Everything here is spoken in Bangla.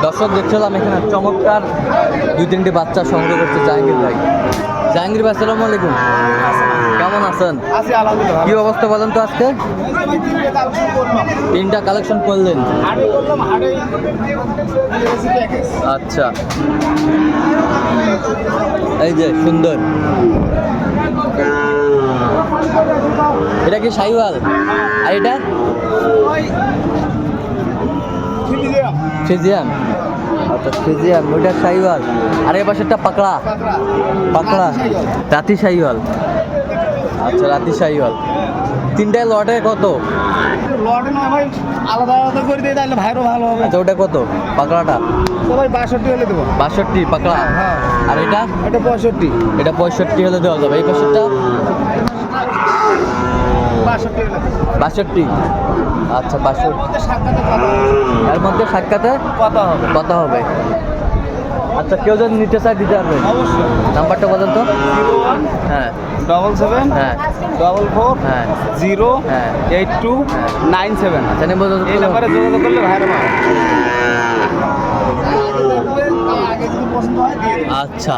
দর্শক দেখছিলাম এখানে চমৎকার 2-3টি বাচ্চা সংগ্রহ করছে জাহাঙ্গীর ভাই। জাহাঙ্গীর ভাই আসসালামু আলাইকুম, কেমন আছেন? কি অবস্থা বলেন তো আজকে? 3টা কালেকশন করলেন? আচ্ছা, এই যে সুন্দর, এটা কি শাহিওয়াল? আর এটা ফ্রিজিয়ান? আচ্ছা ফ্রিজিয়ান, ওইটা শাহিওয়াল। আর এই পাশেরটা পাকড়া, পাকড়া রাতি শাহিওয়াল। আচ্ছা রাতি শাহিওয়াল। 3টায় লটে কত? লটে না ভাই, আলাদা আলাদা করে দিয়ে তাহলে ভাইরও ভালো হবে। আচ্ছা ওটা কত পাকড়াটা? তো ভাই 62 হলে দেবো। 62 পাকড়া। হ্যাঁ। আর এটা? এটা 65। এটা 65 হলে দেওয়া যাবে। এই পাশেরটা 62 হলে 62। আচ্ছা 62। সাক্ষাতে ভালো এর মধ্যে সাক্ষাতে কথা হবে। কথা হবে। আচ্ছা কেউ যদি নিতে চায় দিতে পারবে? অবশ্যই। নাম্বারটা বলেন তো। 01 হ্যাঁ 77 হ্যাঁ 44 হ্যাঁ 0 হ্যাঁ 82 হ্যাঁ। 97। জানি বলতে এই নাম্বারে যোগাযোগ করলে ভাইরও ভালো। আগে যদি পছন্দ হয় দিয়ে দিন। আচ্ছা